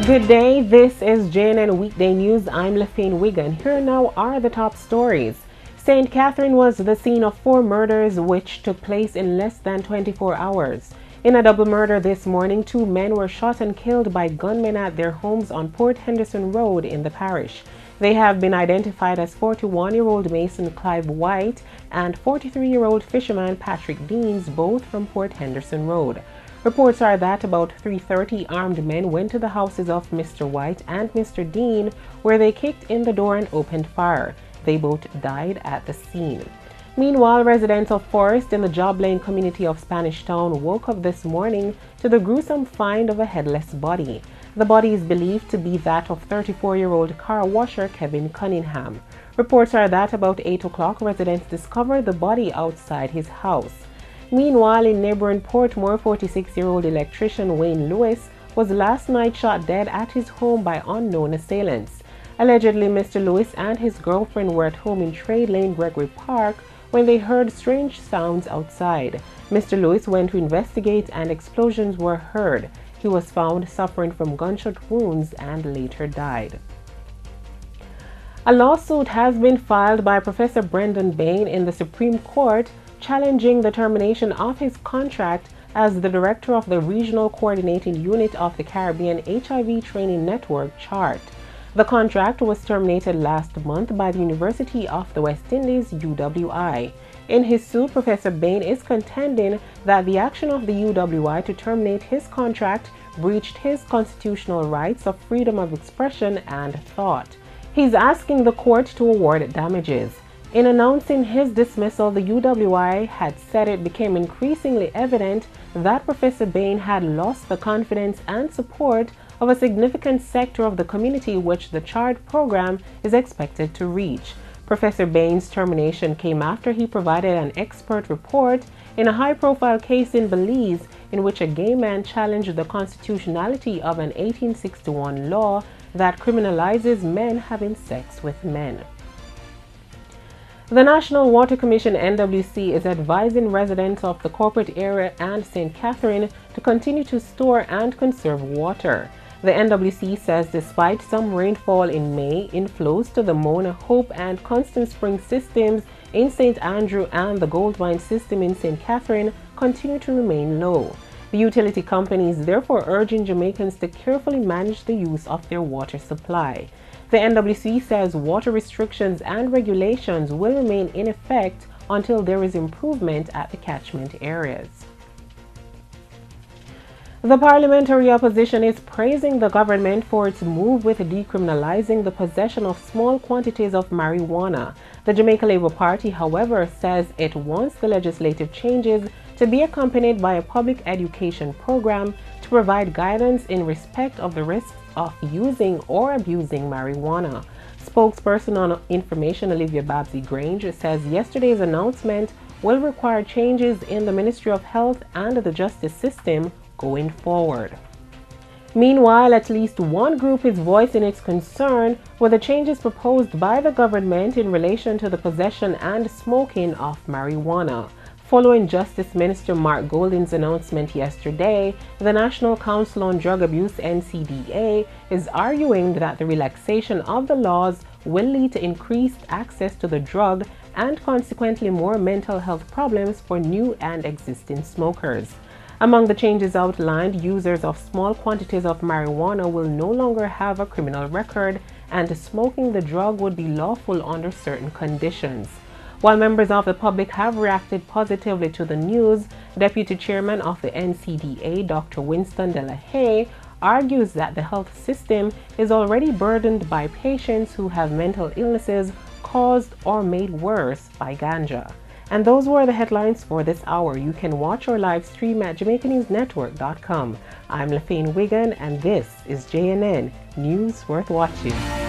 Good day, this is JNN Weekday News. I'm Lafayne Wigan. Here now are the top stories. St. Catherine was the scene of 4 murders which took place in less than 24 hours. In a double murder this morning, 2 men were shot and killed by gunmen at their homes on Port Henderson Road in the parish. They have been identified as 41-year-old Mason Clive White and 43-year-old fisherman Patrick Deans, both from Port Henderson Road. Reports are that about 3:30 armed men went to the houses of Mr. White and Mr. Dean, where they kicked in the door and opened fire. They both died at the scene. Meanwhile, residents of Forest in the Job Lane community of Spanish Town woke up this morning to the gruesome find of a headless body. The body is believed to be that of 34-year-old car washer Kevin Cunningham. Reports are that about 8 o'clock, residents discovered the body outside his house. Meanwhile, in neighboring Portmore, 46-year-old electrician Wayne Lewis was last night shot dead at his home by unknown assailants. Allegedly, Mr. Lewis and his girlfriend were at home in Trade Lane, Gregory Park, when they heard strange sounds outside. Mr. Lewis went to investigate and explosions were heard. He was found suffering from gunshot wounds and later died. A lawsuit has been filed by Professor Brendan Bain in the Supreme Court challenging the termination of his contract as the director of the Regional Coordinating Unit of the Caribbean HIV Training Network, CHART. The contract was terminated last month by the University of the West Indies, UWI. In his suit, Professor Bain is contending that the action of the UWI to terminate his contract breached his constitutional rights of freedom of expression and thought. He's asking the court to award damages. In announcing his dismissal, the UWI had said it became increasingly evident that Professor Bain had lost the confidence and support of a significant sector of the community which the CHART program is expected to reach. Professor Bain's termination came after he provided an expert report in a high-profile case in Belize in which a gay man challenged the constitutionality of an 1861 law that criminalizes men having sex with men. The National Water Commission (NWC) is advising residents of the corporate area and St. Catherine to continue to store and conserve water. The NWC says despite some rainfall in May, inflows to the Mona, Hope and Constant Spring systems in St. Andrew and the Goldmine system in St. Catherine continue to remain low. The utility company is therefore urging Jamaicans to carefully manage the use of their water supply. The NWC says water restrictions and regulations will remain in effect until there is improvement at the catchment areas. The parliamentary opposition is praising the government for its move with decriminalizing the possession of small quantities of marijuana. The Jamaica Labour Party, however, says it wants the legislative changes to be accompanied by a public education program to provide guidance in respect of the risks of using or abusing marijuana. Spokesperson on information Olivia Babsy Grange says yesterday's announcement will require changes in the Ministry of Health and the justice system going forward. Meanwhile, at least one group is voicing its concern with the changes proposed by the government in relation to the possession and smoking of marijuana. Following Justice Minister Mark Golding's announcement yesterday, the National Council on Drug Abuse (NCDA) is arguing that the relaxation of the laws will lead to increased access to the drug and consequently more mental health problems for new and existing smokers. Among the changes outlined, users of small quantities of marijuana will no longer have a criminal record, and smoking the drug would be lawful under certain conditions. While members of the public have reacted positively to the news, Deputy Chairman of the NCDA, Dr. Winston De La Haye, argues that the health system is already burdened by patients who have mental illnesses caused or made worse by ganja. And those were the headlines for this hour. You can watch our live stream at JamaicaNewsNetwork.com. I'm Lafayne Wigan, and this is JNN News Worth Watching.